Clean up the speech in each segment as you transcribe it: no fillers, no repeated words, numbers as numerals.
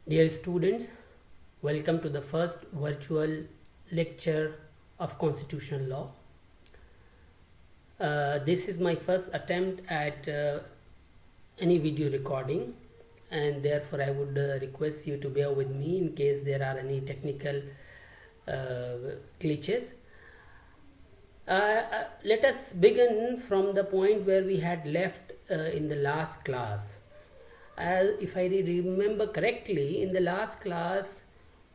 Dear students, welcome to the first virtual lecture of constitutional law. This is my first attempt at any video recording, and therefore I would request you to bear with me in case there are any technical glitches. Let us begin from the point where we had left in the last class. If I remember correctly, in the last class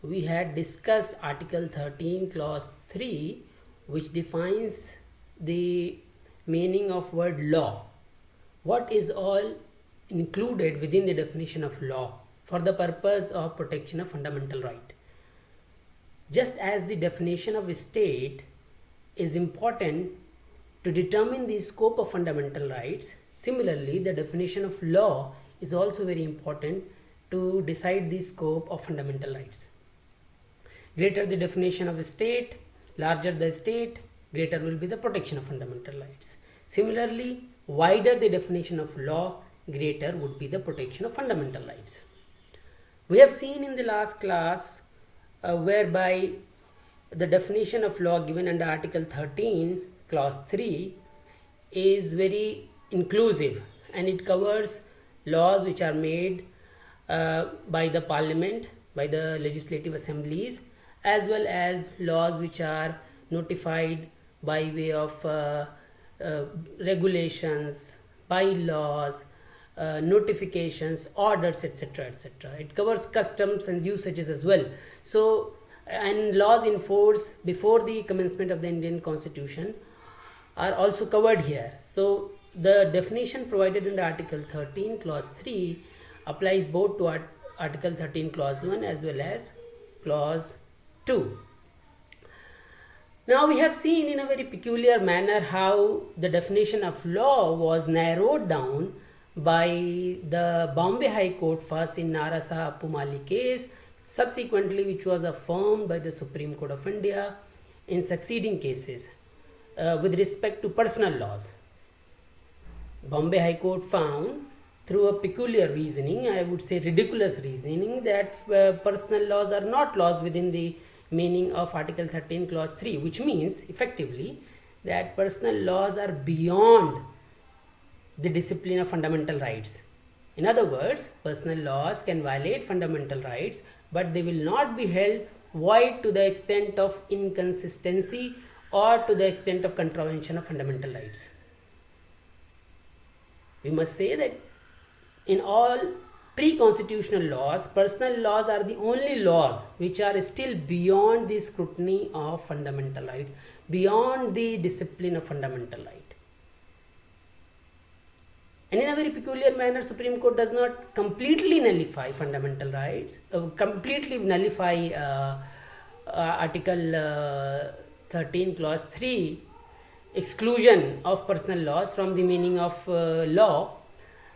we had discussed Article 13, Clause 3, which defines the meaning of word law. What is all included within the definition of law for the purpose of protection of fundamental right. Just as the definition of state is important to determine the scope of fundamental rights, similarly the definition of law is also very important to decide the scope of fundamental rights. Greater the definition of a state, larger the state, greater will be the protection of fundamental rights. Similarly, wider the definition of law, greater would be the protection of fundamental rights. We have seen in the last class whereby the definition of law given under Article 13, Clause 3 is very inclusive, and it covers laws which are made by the parliament, by the legislative assemblies, as well as laws which are notified by way of regulations, bylaws, notifications, orders, etc., etc. It covers customs and usages as well. So, and laws in force before the commencement of the Indian Constitution are also covered here. So, the definition provided under Article 13, Clause 3 applies both to Article 13, Clause 1 as well as Clause 2. Now we have seen in a very peculiar manner how the definition of law was narrowed down by the Bombay High Court first in Narasa Appumali case, subsequently which was affirmed by the Supreme Court of India in succeeding cases with respect to personal laws. Bombay High Court found through a peculiar reasoning, I would say ridiculous reasoning, that personal laws are not laws within the meaning of Article 13, Clause 3, which means effectively that personal laws are beyond the discipline of fundamental rights. In other words, personal laws can violate fundamental rights, but they will not be held void to the extent of inconsistency or to the extent of contravention of fundamental rights. We must say that in all pre-constitutional laws, personal laws are the only laws which are still beyond the scrutiny of fundamental right, beyond the discipline of fundamental right. And in a very peculiar manner, Supreme Court does not completely nullify fundamental rights, completely nullify Article 13, Clause 3, exclusion of personal laws from the meaning of law.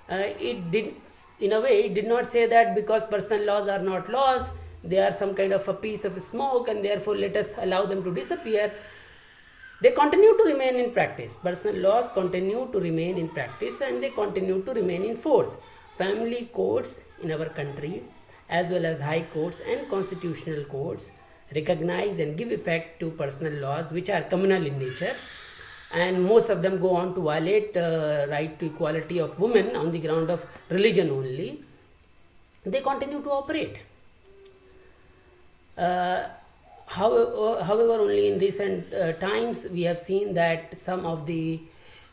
It did, in a way, it did not say that because personal laws are not laws, they are some kind of a piece of smoke and therefore let us allow them to disappear. They continue to remain in practice. Personal laws continue to remain in practice and they continue to remain in force. Family courts in our country, as well as high courts and constitutional courts, recognize and give effect to personal laws which are communal in nature, and most of them go on to violate right to equality of women on the ground of religion only. They continue to operate. However, only in recent times we have seen that some of the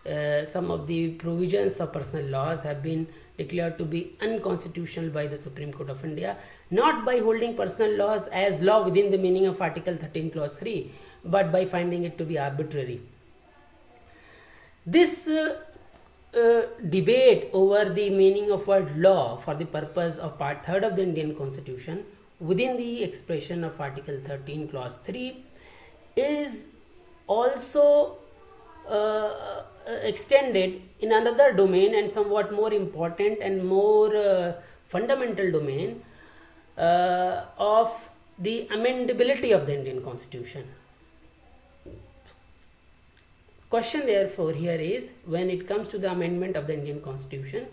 provisions of personal laws have been declared to be unconstitutional by the Supreme Court of India, not by holding personal laws as law within the meaning of Article 13, Clause 3, but by finding it to be arbitrary. This debate over the meaning of word law for the purpose of Part 3rd of the Indian Constitution within the expression of Article 13, Clause 3 is also extended in another domain and somewhat more important and more fundamental domain of the amendability of the Indian Constitution. Question therefore here is, when it comes to the amendment of the Indian Constitution,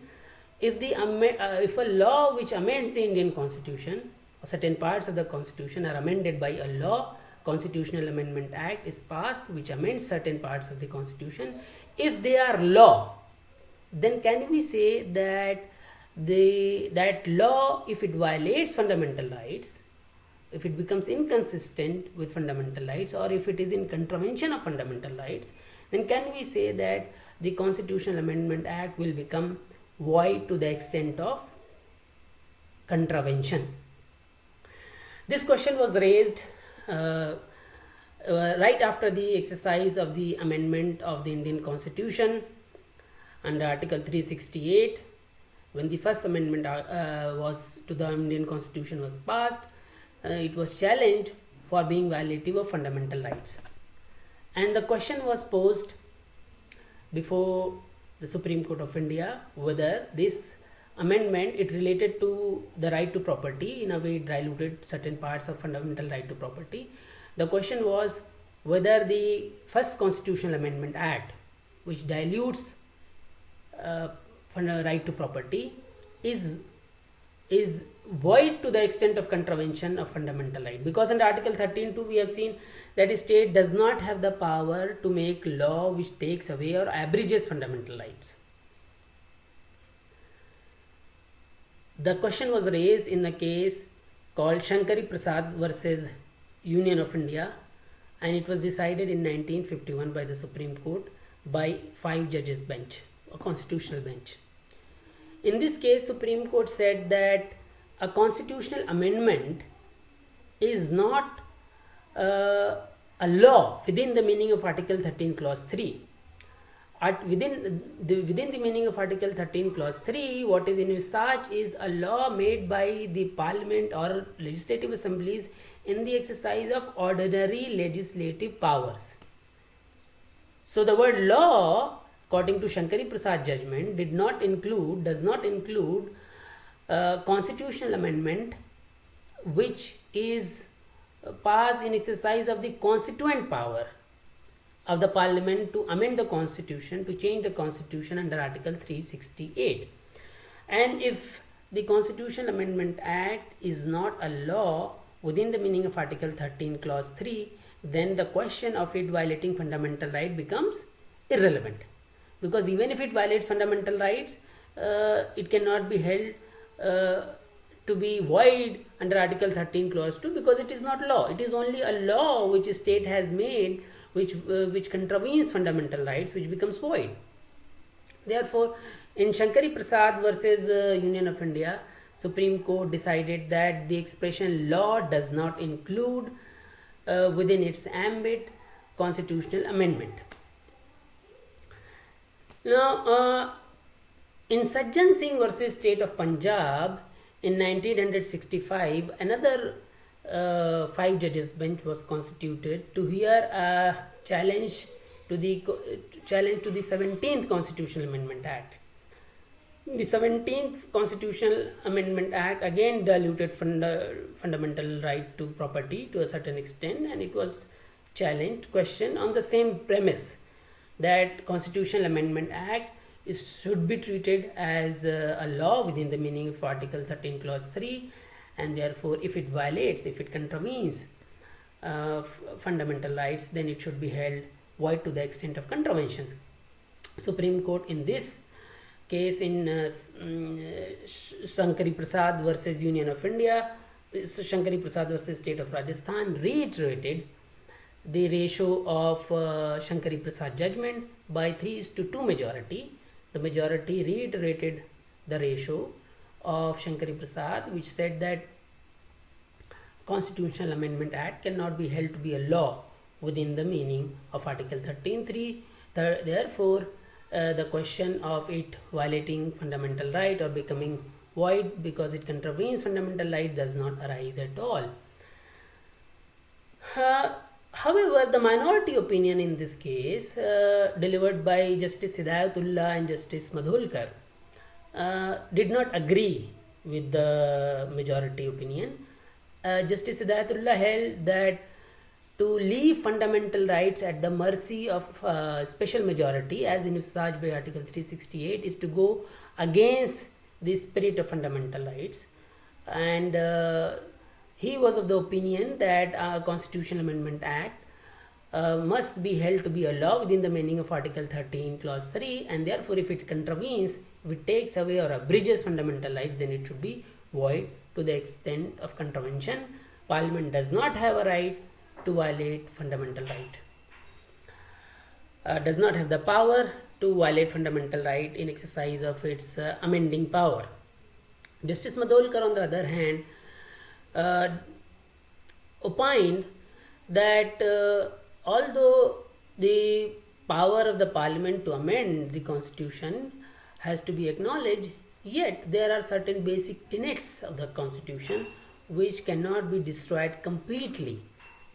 if a law which amends the Indian Constitution, or certain parts of the Constitution are amended by a law, Constitutional Amendment Act is passed which amends certain parts of the Constitution. If they are law, then can we say that that law, if it violates fundamental rights, if it becomes inconsistent with fundamental rights, or if it is in contravention of fundamental rights, then can we say that the Constitutional Amendment Act will become void to the extent of contravention? This question was raised right after the exercise of the amendment of the Indian Constitution under Article 368, when the first amendment was to the Indian Constitution was passed. It was challenged for being violative of fundamental rights, and the question was posed before the Supreme Court of India whether this amendment, it related to the right to property, in a way it diluted certain parts of fundamental right to property. The question was whether the first Constitutional Amendment Act, which dilutes right to property, is void to the extent of contravention of fundamental right, because under Article 13(2) we have seen that a state does not have the power to make law which takes away or abridges fundamental rights. The question was raised in the case called Shankari Prasad versus Union of India, and it was decided in 1951 by the Supreme Court by 5 judges bench, a constitutional bench. In this case, Supreme Court said that a constitutional amendment is not a law within the meaning of Article 13 Clause 3. Within the meaning of Article 13 Clause 3, what is envisaged is a law made by the Parliament or legislative assemblies in the exercise of ordinary legislative powers. So the word law, according to Shankari Prasad judgment, does not include constitutional amendment which is passed in exercise of the constituent power of the Parliament to amend the Constitution, to change the Constitution under Article 368. And if the Constitutional Amendment Act is not a law within the meaning of Article 13 Clause 3, then the question of it violating fundamental right becomes irrelevant, because even if it violates fundamental rights, it cannot be held to be void under Article 13 Clause 2, because it is not law. It is only a law which a state has made which contravenes fundamental rights, which becomes void. Therefore, in Shankari Prasad versus Union of India, Supreme Court decided that the expression law does not include within its ambit constitutional amendment. Now, in Sajjan Singh versus State of Punjab in 1965, another 5 judges bench was constituted to hear a challenge to the 17th Constitutional Amendment Act. The 17th Constitutional Amendment Act again diluted fundamental right to property to a certain extent, and it was questioned on the same premise that Constitutional Amendment Act should be treated as a law within the meaning of Article 13 Clause 3, and therefore if it contravenes fundamental rights, then it should be held void to the extent of contravention. Supreme Court in this case, in Shankari Prasad versus Union of India, Shankari Prasad versus State of Rajasthan, reiterated the ratio of Shankari Prasad judgment by 3:2 majority. The majority reiterated the ratio of Shankari Prasad, which said that Constitutional Amendment Act cannot be held to be a law within the meaning of Article 13(3). Therefore, the question of it violating fundamental right or becoming void because it contravenes fundamental right does not arise at all. However, the minority opinion in this case, delivered by Justice Hidayatullah and Justice Madhulkar, did not agree with the majority opinion. Justice Hidayatullah held that to leave fundamental rights at the mercy of special majority, as envisaged by Article 368, is to go against the spirit of fundamental rights, and he was of the opinion that Constitutional Amendment Act must be held to be a law within the meaning of Article 13, Clause 3, and therefore, if it contravenes, if it takes away or abridges fundamental rights, then it should be void to the extent of contravention. Parliament does not have a right to violate fundamental right. Does not have the power to violate fundamental right in exercise of its amending power. Justice Madholkar, on the other hand, opined that although the power of the parliament to amend the constitution has to be acknowledged, yet there are certain basic tenets of the constitution which cannot be destroyed completely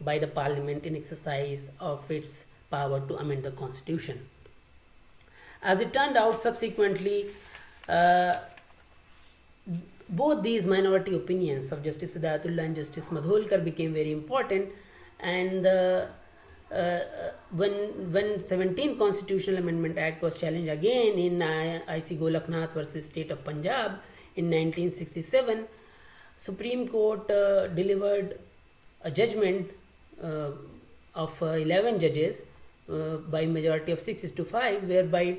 by the parliament in exercise of its power to amend the constitution. As it turned out, subsequently, both these minority opinions of Justice Hidayatullah and Justice Madholkar became very important, and when 17th Constitutional Amendment Act was challenged again in IC Golaknath versus State of Punjab in 1967, Supreme Court delivered a judgment of 11 judges by majority of 6-5, whereby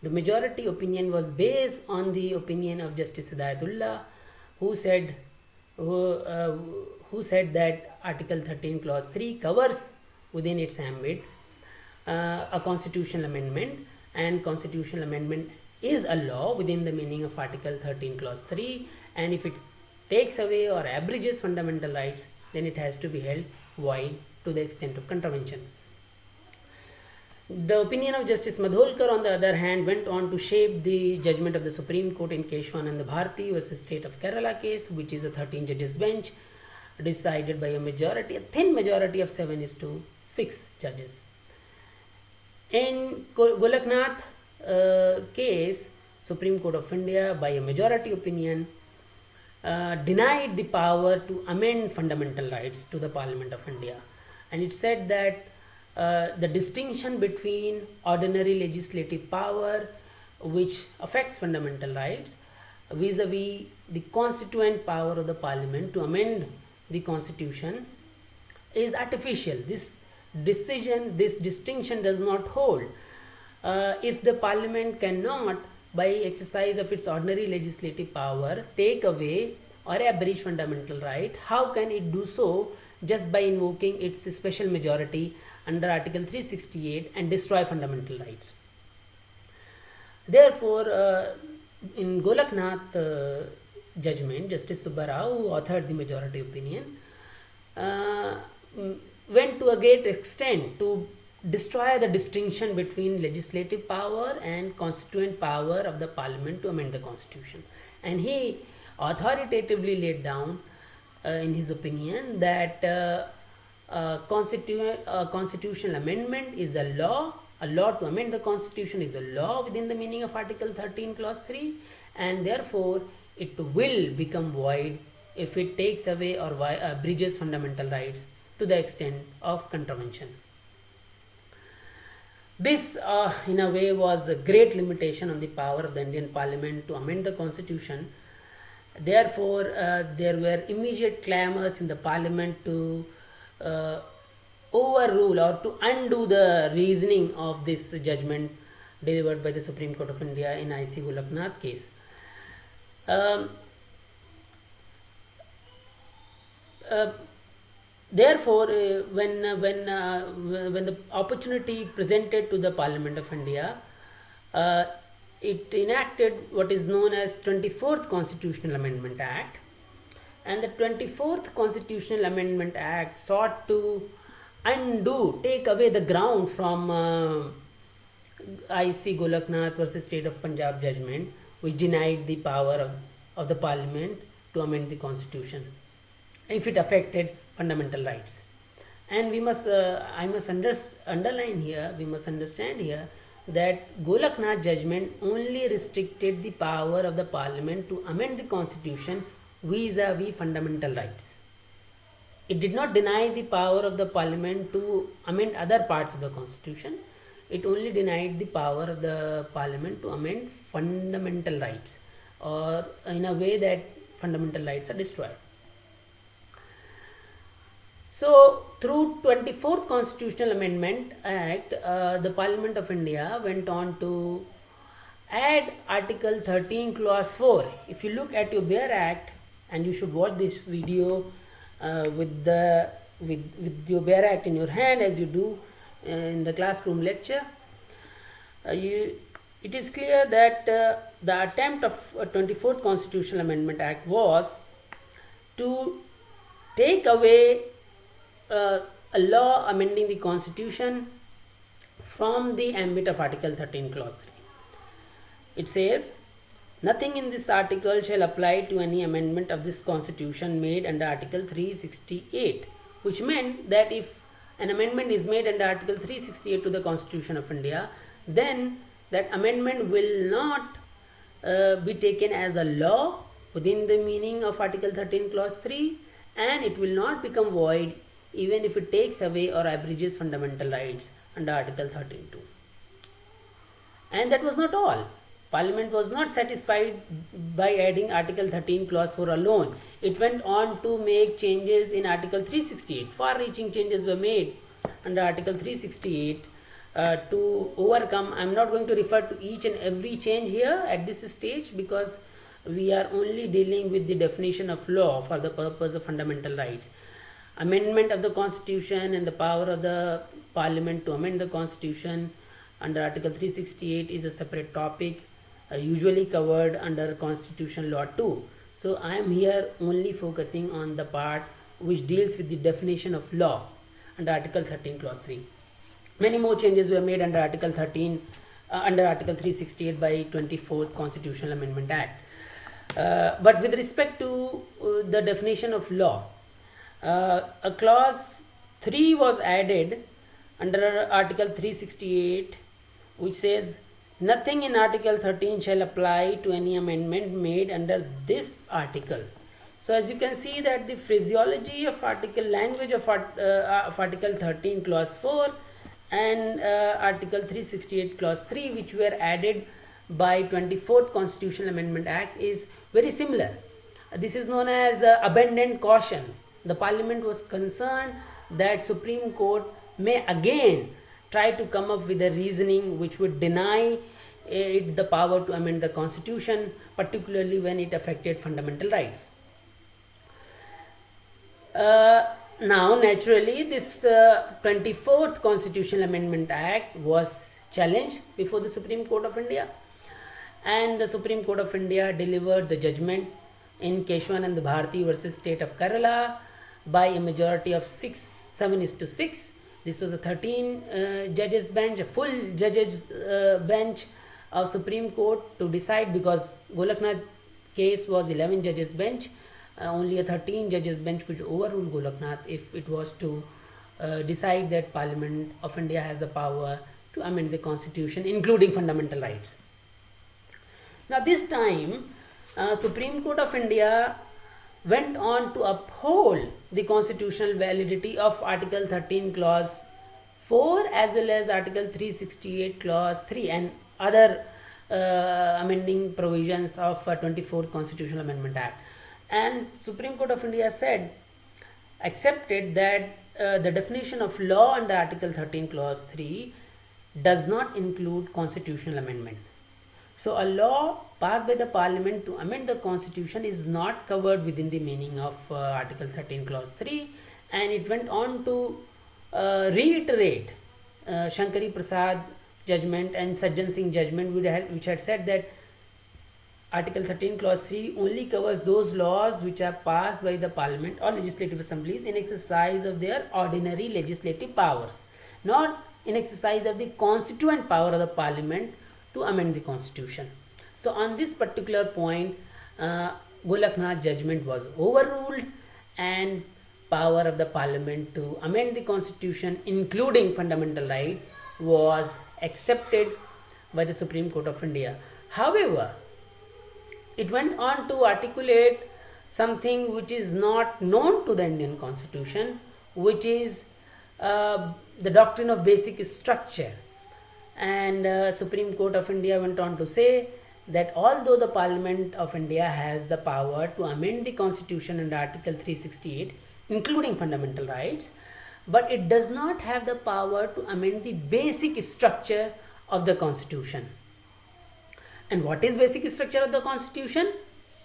the majority opinion was based on the opinion of Justice Hidayatullah, who said that Article 13, Clause 3 covers within its ambit a constitutional amendment, and constitutional amendment is a law within the meaning of Article 13, Clause 3, and if it takes away or abridges fundamental rights, then it has to be held void to the extent of contravention. The opinion of Justice Madholkar, on the other hand, went on to shape the judgment of the Supreme Court in Keshwanand Bharti versus State of Kerala case, which is a 13 judges bench decided by a thin majority of 7-6 judges. In Golaknath case, Supreme Court of India, by a majority opinion, denied the power to amend fundamental rights to the Parliament of India, and it said that the distinction between ordinary legislative power, which affects fundamental rights, vis-a-vis the constituent power of the Parliament to amend the Constitution, is artificial. This distinction does not hold. If the Parliament cannot, by exercise of its ordinary legislative power, take away or abridge fundamental right, how can it do so just by invoking its special majority under Article 368 and destroy fundamental rights? Therefore, in Golaknath judgment, Justice Subba Rao, who authored the majority opinion, went to a great extent to destroy the distinction between legislative power and constituent power of the Parliament to amend the Constitution. And he authoritatively laid down in his opinion that constitutional amendment is a law to amend the Constitution is a law within the meaning of Article 13, Clause 3, and therefore it will become void if it takes away or abridges fundamental rights to the extent of contravention. This, in a way, was a great limitation on the power of the Indian Parliament to amend the Constitution. Therefore, there were immediate clamors in the Parliament to overrule or to undo the reasoning of this judgment delivered by the Supreme Court of India in IC Golaknath case. Therefore, when the opportunity presented to the Parliament of India, it enacted what is known as 24th Constitutional Amendment Act, and the 24th Constitutional Amendment Act sought to take away the ground from IC Golaknath versus State of Punjab judgment, which denied the power of the Parliament to amend the Constitution if it affected fundamental rights. And we must understand here that Golaknath judgment only restricted the power of the Parliament to amend the Constitution vis-a-vis fundamental rights. It did not deny the power of the Parliament to amend other parts of the Constitution. It only denied the power of the Parliament to amend fundamental rights or in a way that fundamental rights are destroyed. So, through 24th Constitutional Amendment Act, the Parliament of India went on to add Article 13 Clause 4. If you look at your Bare Act, and you should watch this video with your Bare Act in your hand as you do in the classroom lecture, it is clear that the attempt of 24th Constitutional Amendment Act was to take away a law amending the constitution from the ambit of Article 13 Clause 3. It says, nothing in this article shall apply to any amendment of this constitution made under Article 368, which meant that if an amendment is made under Article 368 to the Constitution of India, then that amendment will not be taken as a law within the meaning of Article 13 Clause 3, and it will not become void even if it takes away or abridges fundamental rights under Article 13(2). And that was not all. Parliament was not satisfied by adding Article 13 Clause 4 alone. It went on to make changes in Article 368. Far-reaching changes were made under Article 368 to overcome. I am not going to refer to each and every change here at this stage, because we are only dealing with the definition of law for the purpose of fundamental rights. Amendment of the Constitution and the power of the Parliament to amend the Constitution under Article 368 is a separate topic, usually covered under Constitution Law 2. So I am here only focusing on the part which deals with the definition of law under Article 13 Clause 3. Many more changes were made under Article 368 by 24th Constitutional Amendment Act. But with respect to the definition of law, a clause 3 was added under Article 368, which says, nothing in Article 13 shall apply to any amendment made under this article. So as you can see that the phraseology of language of Article 13 Clause 4 and Article 368 Clause 3, which were added by 24th Constitutional Amendment Act, is very similar. This is known as abundant caution. The Parliament was concerned that Supreme Court may again try to come up with a reasoning which would deny it the power to amend the Constitution, particularly when it affected fundamental rights. Now, naturally, this 24th Constitutional Amendment Act was challenged before the Supreme Court of India, and the Supreme Court of India delivered the judgment in Keshwanand Bharti versus State of Kerala by a majority of 7:6. This was a 13 judges bench, a full judges bench of Supreme Court to decide, because Golaknath case was 11 judges bench. Only a 13 judges bench could overrule Golaknath if it was to decide that Parliament of India has the power to amend the Constitution, including fundamental rights. Now this time, Supreme Court of India went on to uphold the constitutional validity of Article 13 Clause 4 as well as Article 368 Clause 3 and other amending provisions of 24th Constitutional Amendment Act. And Supreme Court of India accepted that the definition of law under Article 13 Clause 3 does not include constitutional amendment. So a law passed by the Parliament to amend the Constitution is not covered within the meaning of Article 13 Clause 3, and it went on to reiterate Shankari Prasad judgment and Sajjan Singh judgment, which had said that Article 13 Clause 3 only covers those laws which are passed by the Parliament or legislative assemblies in exercise of their ordinary legislative powers, not in exercise of the constituent power of the Parliament to amend the Constitution. So on this particular point, Golaknath judgment was overruled, and power of the Parliament to amend the Constitution, including fundamental right, was accepted by the Supreme Court of India. However, it went on to articulate something which is not known to the Indian Constitution, which is the doctrine of basic structure. And Supreme Court of India went on to say that although the Parliament of India has the power to amend the Constitution under Article 368, including fundamental rights, but it does not have the power to amend the basic structure of the Constitution. And what is basic structure of the Constitution?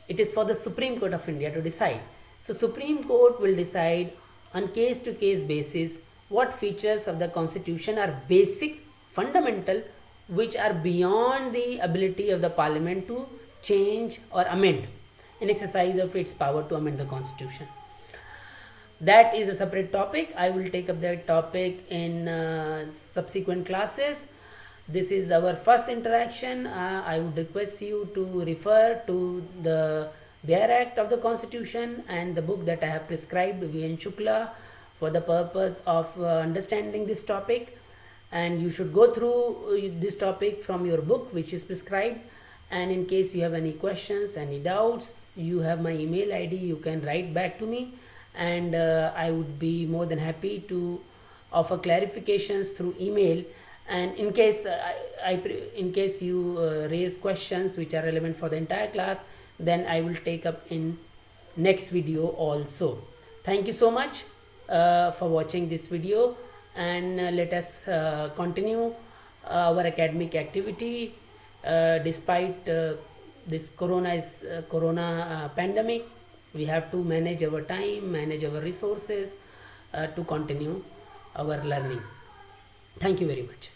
It is for the Supreme Court of India to decide. So Supreme Court will decide on case to case basis what features of the Constitution are basic, fundamental, which are beyond the ability of the Parliament to change or amend in exercise of its power to amend the Constitution. That is a separate topic. I will take up that topic in subsequent classes. This is our first interaction. I would request you to refer to the Bare Act of the Constitution and the book that I have prescribed, V.N. Shukla, for the purpose of understanding this topic. And you should go through this topic from your book which is prescribed. And in case you have any questions, any doubts, you have my email ID. You can write back to me, and I would be more than happy to offer clarifications through email. And in case in case you raise questions which are relevant for the entire class, then I will take up in next video also. Thank you so much for watching this video, and let us continue our academic activity despite this corona pandemic. We have to manage our time, manage our resources to continue our learning. Thank you very much.